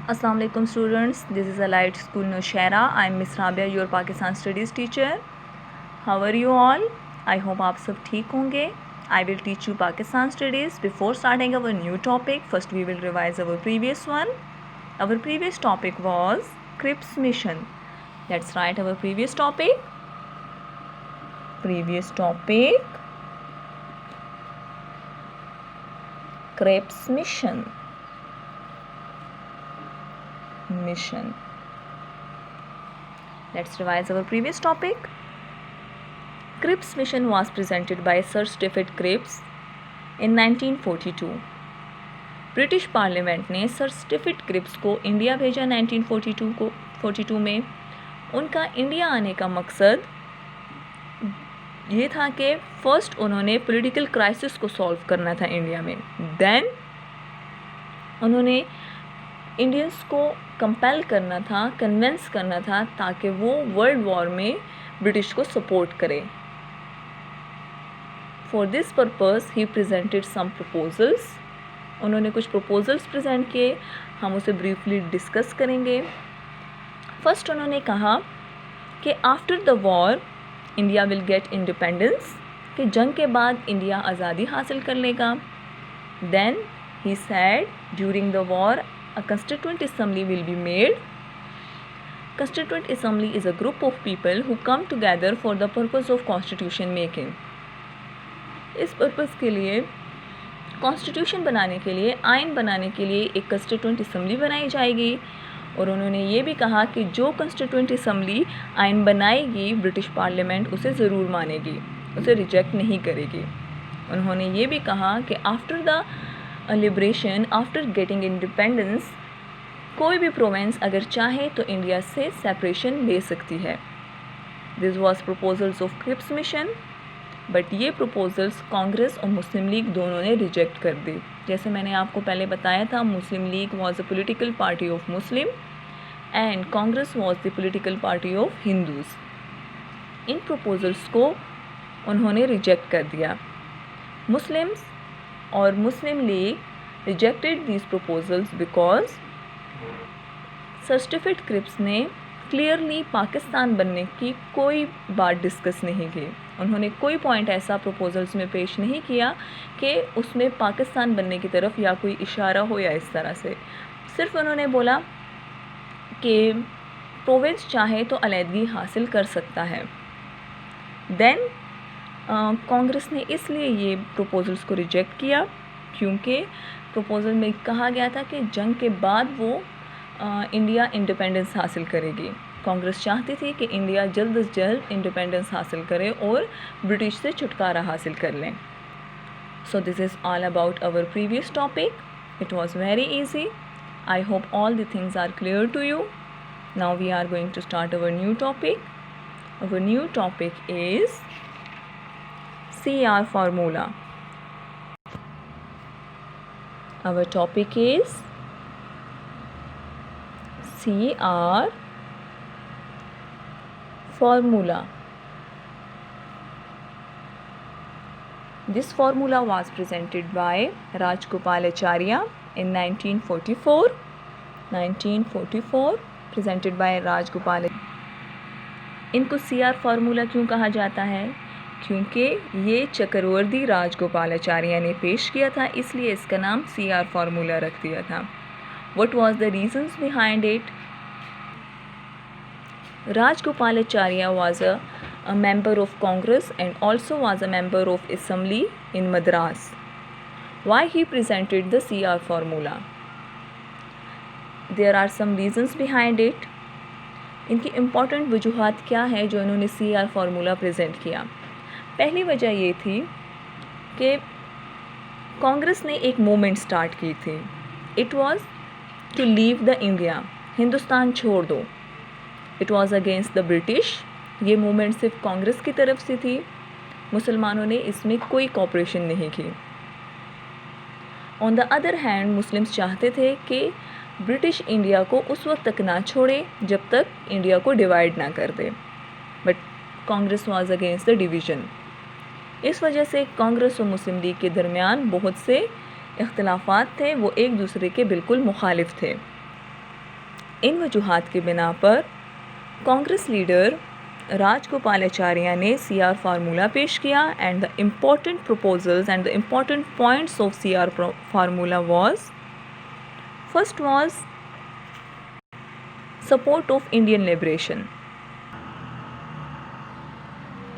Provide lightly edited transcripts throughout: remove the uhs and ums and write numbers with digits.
Assalamu alaikum students, this is Allied School Nowshera. I am Miss Rabia, your Pakistan Studies teacher. How are you all? I hope आप सब ठीक होंगे. I will teach you Pakistan Studies. Before starting our new topic, first we will revise our previous one. Our previous topic was Cripps mission. Let's write our previous topic. Previous topic, Cripps mission. Let's revise our previous topic. Cripps mission was presented by Sir Stafford Cripps in 1942. British parliament ने sir Stafford Cripps को India भेजा 1942 में. उनका India आने का मकसद ये था कि फर्स्ट उन्होंने पॉलिटिकल क्राइसिस को सॉल्व करना था इंडिया में. देन उन्होंने इंडियंस को कंपेल करना था, कन्विंस करना था ताकि वो वर्ल्ड वॉर में ब्रिटिश को सपोर्ट करें. For this purpose he presented some proposals. उन्होंने कुछ प्रपोजल्स प्रेजेंट किए, हम उसे ब्रीफली डिस्कस करेंगे. फर्स्ट उन्होंने कहा कि after the war India will get independence, कि जंग के बाद इंडिया आज़ादी हासिल कर लेगा. Then he said during the war a constituent assembly will be made. Constituent assembly is a group of people who come together for the purpose of constitution making. इस purpose के लिए, कॉन्स्टिट्यूशन बनाने के लिए, आइन बनाने के लिए एक कंस्टिट्यूंट असम्बली बनाई जाएगी. और उन्होंने ये भी कहा कि जो कंस्टिट्यूंट असम्बली आइन बनाएगी ब्रिटिश पार्लियामेंट उसे ज़रूर मानेगी, उसे रिजेक्ट नहीं करेगी. उन्होंने ये भी कहा कि after the liberation, after getting independence, कोई भी प्रोविंस अगर चाहे तो इंडिया से सेपरेशन ले सकती है. This was proposals of Cripps mission. But ये प्रपोजल्स कांग्रेस और मुस्लिम लीग दोनों ने रिजेक्ट कर दी. जैसे मैंने आपको पहले बताया था, Muslim League was a political party of Muslim and Congress was the political party of Hindus. इन प्रपोजल्स को उन्होंने रिजेक्ट कर दिया. मुस्लिम्स और Muslim League rejected these proposals because sir Stafford Cripps ने क्लियरली पाकिस्तान बनने की कोई बात डिस्कस नहीं की. उन्होंने कोई पॉइंट ऐसा प्रपोजल्स में पेश नहीं किया कि उसमें पाकिस्तान बनने की तरफ या कोई इशारा हो या इस तरह से. सिर्फ उन्होंने बोला कि प्रोविंस चाहे तो अलहदगी हासिल कर सकता है. देन कांग्रेस ने इसलिए ये प्रपोजल्स को रिजेक्ट किया क्योंकि प्रपोजल में कहा गया था कि जंग के बाद वो इंडिया इंडिपेंडेंस हासिल करेगी. कांग्रेस चाहती थी कि इंडिया जल्द से जल्द इंडिपेंडेंस हासिल करे और ब्रिटिश से छुटकारा हासिल कर लें. So this is all about our previous topic. It was very easy. I hope all the things are clear to you. Now we are going to start our new topic. Our new topic is CR formula. Our topic is CR formula. This formula was presented by Rajgopalacharya in 1944. 1944 presented by Rajgopal. इनको CR formula क्यों कहा जाता है? क्योंकि ये चक्रवर्ती राजगोपालाचार्य ने पेश किया था, इसलिए इसका नाम CR फार्मूला रख दिया था. What was the reasons behind it? Rajgopalacharya was a member of Congress and also was a member of Assembly in Madras. Why he presented the CR formula? There are some reasons behind it. इनकी important वजूहात क्या है जो इन्होंने CR formula present किया? पहली वजह ये थी कि कांग्रेस ने एक मूवमेंट स्टार्ट की थी. It was to leave the India, Hindustan छोड़ दो. It was against the British. ये मूवमेंट सिर्फ कांग्रेस की तरफ से थी, मुसलमानों ने इसमें कोई कोऑपरेशन नहीं की. On the other hand Muslims चाहते थे कि ब्रिटिश इंडिया को उस वक्त तक ना छोड़े जब तक इंडिया को डिवाइड ना कर दे. But Congress was against the division. इस वजह से कांग्रेस और मुस्लिम लीग के दरमियान बहुत से इख्तिलाफात थे, वो एक दूसरे के बिल्कुल मुखालिफ थे. इन वजूहात की बिना पर कांग्रेस लीडर राजगोपालाचार्य ने CR फार्मूला पेश किया and the important proposals and the important points of CR formula was first was support of Indian liberation.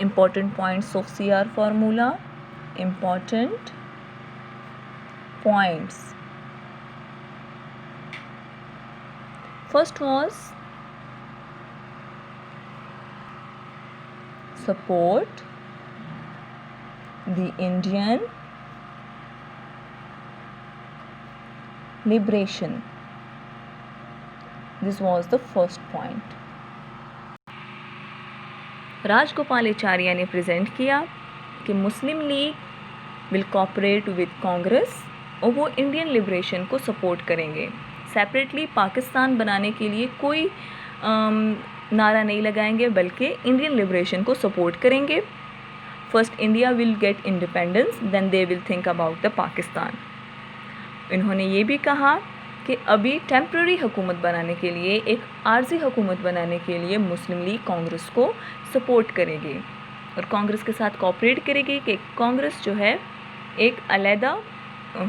Important points of CR formula. Important points. First was support the Indian liberation. This was the first point. Rajagopalachari ने present किया कि Muslim League will cooperate with Congress और वो Indian liberation को support करेंगे. Separately Pakistan बनाने के लिए कोई नारा नहीं लगाएंगे बल्कि इंडियन लिबरेशन को सपोर्ट करेंगे. First India will get independence then they will think about the Pakistan. इन्होंने ये भी कहा कि अभी टेम्प्रेरी हुकूमत बनाने के लिए, एक आर्जी हुकूमत बनाने के लिए मुस्लिम लीग कांग्रेस को सपोर्ट करेगी और कांग्रेस के साथ कोऑपरेट करेगी कि कांग्रेस जो है एक अलहदा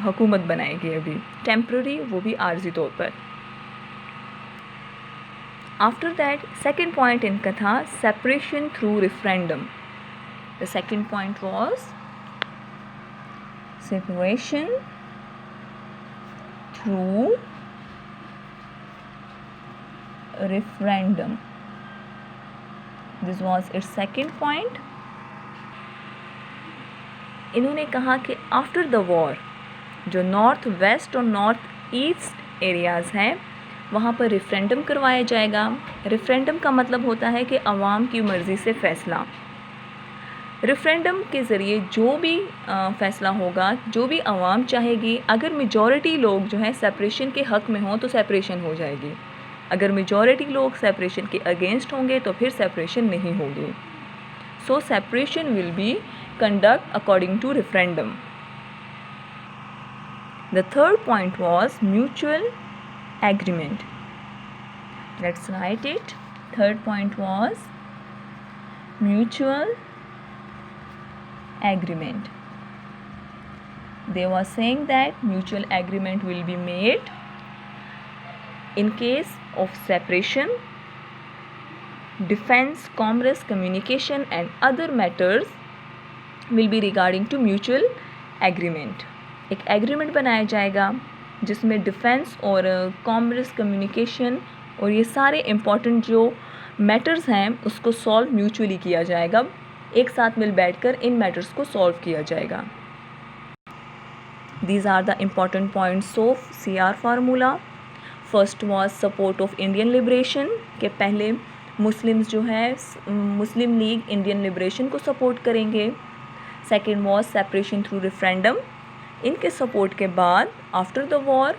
हुकूमत बनाएगी अभी टेम्प्रेरी, वो भी आर्जी तौर पर. आफ्टर दैट सेकेंड पॉइंट इनका था separation through referendum. The second point was separation through referendum. This was its second point. इन्होंने कहा कि आफ्टर द वॉर जो नॉर्थ वेस्ट और नॉर्थ ईस्ट एरियाज़ हैं वहाँ पर रेफरेंडम करवाया जाएगा. रेफरेंडम का मतलब होता है कि अवाम की मर्ज़ी से फ़ैसला. रेफरेंडम के ज़रिए जो भी फ़ैसला होगा, जो भी अवाम चाहेगी, अगर मेजॉरिटी लोग जो हैं सेपरेशन के हक़ में हों तो सेपरेशन हो जाएगी. अगर मेजॉरिटी लोग सेपरेशन के अगेंस्ट होंगे तो फिर सेपरेशन नहीं होगी. So separation will be conduct according to referendum. The third point was mutual agreement. Let's write it. Third point was mutual agreement. They were saying that mutual agreement will be made in case of separation, defense, commerce, communication and other matters will be regarding to mutual agreement. एक agreement बनाया जाएगा जिसमें defence और commerce, communication और ये सारे important जो matters हैं उसको सॉल्व म्यूचुअली किया जाएगा. एक साथ मिल बैठकर इन मैटर्स को सॉल्व किया जाएगा. These are the important points of CR formula. First was support of Indian liberation के पहले मुस्लिम्स जो है मुस्लिम लीग इंडियन लिबरेशन को सपोर्ट करेंगे. Second was separation through referendum. इनके सपोर्ट के बाद आफ्टर द वॉर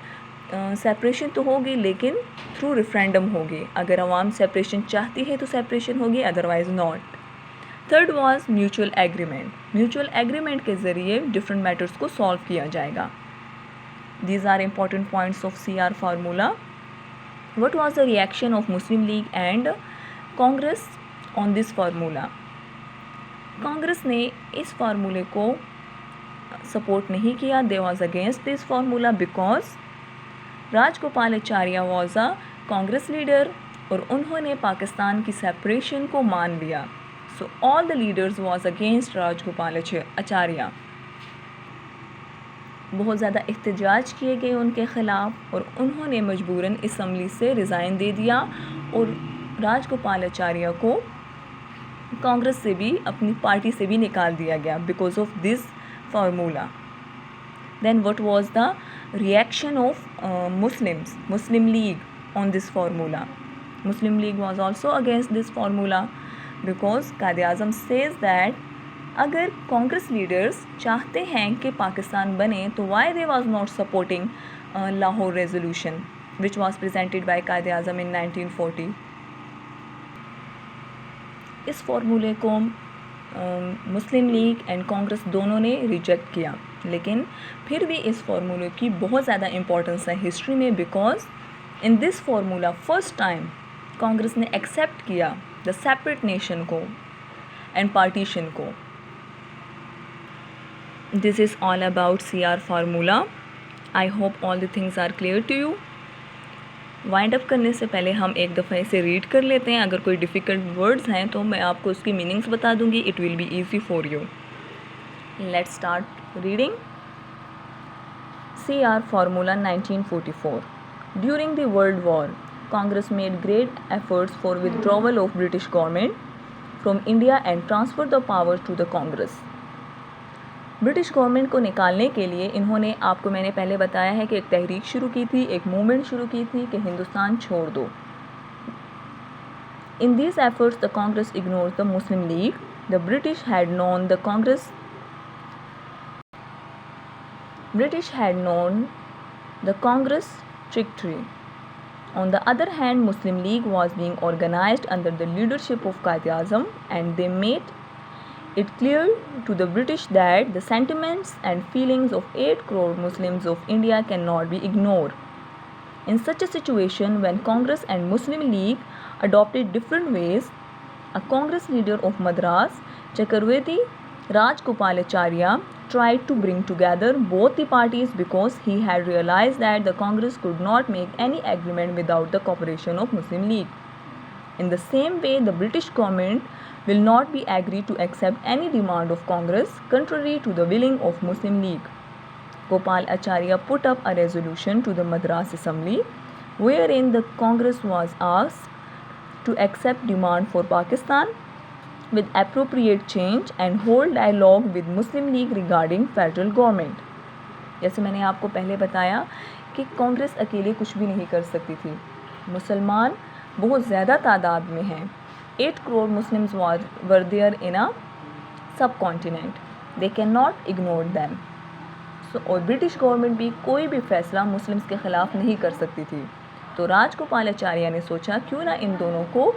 सेपरेशन तो होगी लेकिन थ्रू रेफरेंडम होगी. अगर अवाम सेपरेशन चाहती है तो सेपरेशन होगी, otherwise not. Third was mutual agreement. Mutual agreement के ज़रिए डिफरेंट मैटर्स को सॉल्व किया जाएगा. These are important points of CR formula. What was the reaction of Muslim League and Congress on this formula? Congress ने इस फार्मूले को सपोर्ट नहीं किया. They was against this formula because Rajagopalachari was a Congress leader और उन्होंने पाकिस्तान की सेपरेशन को मान लिया. So all the leaders was against Rajagopalachari. बहुत ज़्यादा एहतजाज किए गए उनके ख़िलाफ़ और उन्होंने मजबूरन असम्बली से रिज़ाइन दे दिया और राजगोपालाचार्य को कांग्रेस से भी, अपनी पार्टी से भी निकाल दिया गया because of this formula. Then what was the reaction of Muslim League on this formula? Muslim League was also against this formula because Quaid-e-Azam says that अगर कांग्रेस लीडर्स चाहते हैं कि पाकिस्तान बने तो why they was not supporting Lahore resolution which was presented by Quaid-e-Azam in 1940. इस फार्मूले को मुस्लिम League and Congress दोनों ने रिजेक्ट किया, लेकिन फिर भी इस फार्मूले की बहुत ज़्यादा इम्पोर्टेंस है हिस्ट्री में because in this formula first time Congress ने एक्सेप्ट किया द सेपरेट नेशन को एंड पार्टीशन को. This is all about CR formula. I hope all the things are clear to you. Wind up करने से पहले हम एक दफ़ा इसे रीड कर लेते हैं. अगर कोई डिफ़िकल्ट वर्ड्स हैं तो मैं आपको उसकी मीनिंग्स बता दूंगी. It will be easy for you. Let's start reading. CR Formula 1944. During the World War, Congress made great efforts for withdrawal of British government from India and transferred the power to the Congress. British government को निकालने के लिए इन्होंने, आपको मैंने पहले बताया है कि एक तहरीक शुरू की थी, एक मूवमेंट शुरू की थी कि हिंदुस्तान छोड़ दो. In these efforts, the Congress ignored the Muslim League. The British had known the Congress trickery. On the other hand, Muslim League was being organized under the leadership of Quaid-e-Azam, and they made it clear to the British that the sentiments and feelings of 8 crore Muslims of India cannot be ignored. In such a situation, when Congress and Muslim League adopted different ways, a Congress leader of Madras, Chakravarti Rajgopalacharya, tried to bring together both the parties because he had realized that the Congress could not make any agreement without the cooperation of Muslim League. In the same way, the British government will not be agreed to accept any demand of Congress contrary to the willing of Muslim League. Gopal Acharya put up a resolution to the Madras Assembly wherein the Congress was asked to accept demand for Pakistan with appropriate change and hold dialogue with Muslim League regarding federal government. जैसे मैंने आपको पहले बताया कि कांग्रेस अकेले कुछ भी नहीं कर सकती थी. मुसलमान बहुत ज़्यादा तादाद में हैं. 8 crore Muslims were there in a subcontinent. They cannot ignore them. और ब्रिटिश गवर्नमेंट भी कोई भी फैसला मुस्लिम्स के ख़िलाफ़ नहीं कर सकती थी. तो राजगोपालाचार्य ने सोचा क्यों ना इन दोनों को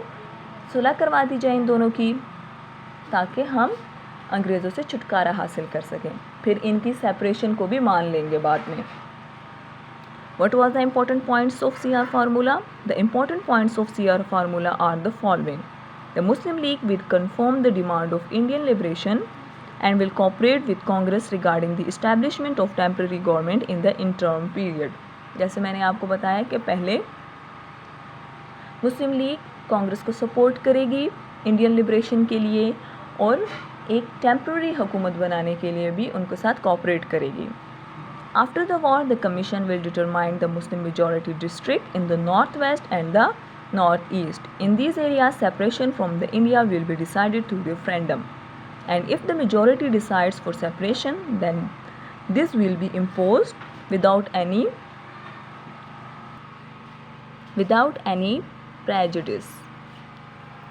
सुलह करवा दी जाए, इन दोनों की, ताकि हम अंग्रेज़ों से छुटकारा हासिल कर सकें. फिर इनकी सेपरेशन को भी मान लेंगे बाद में. What was the important points of CR formula? The important points of CR formula are the following. The Muslim League will confirm the demand of Indian liberation and will cooperate with Congress regarding the establishment of temporary government in the interim period. जैसे मैंने आपको बताया कि पहले मुस्लिम league Congress को support करेगी Indian liberation के लिए और एक टेम्पररी हुकूमत बनाने के लिए भी उनके साथ कोऑपरेट करेगी. After the war, the commission will determine the Muslim majority district in the northwest and the northeast. In these areas, separation from the India will be decided through referendum. And if the majority decides for separation, then this will be imposed without any prejudice.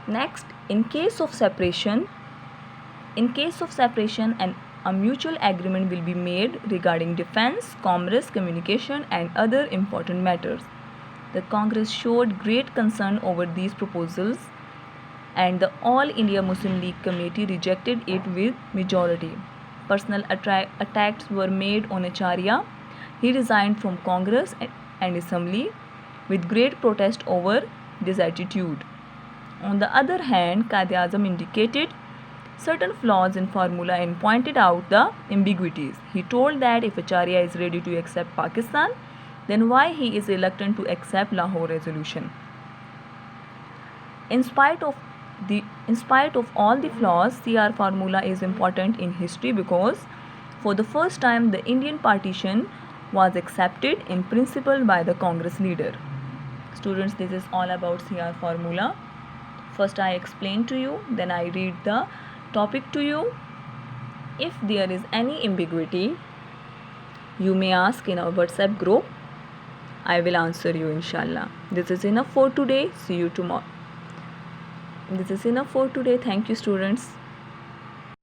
Next, in case of separation, a mutual agreement will be made regarding defense, commerce, communication, and other important matters. The Congress showed great concern over these proposals, and the All India Muslim League Committee rejected it with majority. Personal attacks were made on Acharya. He resigned from Congress and Assembly with great protest over this attitude. On the other hand, Quaid-e-Azam indicated certain flaws in formula and pointed out the ambiguities. He told that if Acharya is ready to accept Pakistan, then why he is reluctant to accept Lahore resolution. In spite of all the flaws, CR formula is important in history because for the first time the Indian partition was accepted in principle by the Congress leader. Students, this is all about CR formula. First I explain to you, then I read the topic to you. If there is any ambiguity, you may ask in our WhatsApp group. I will answer you inshallah. This is enough for today. See you tomorrow. This is enough for today. Thank you, students.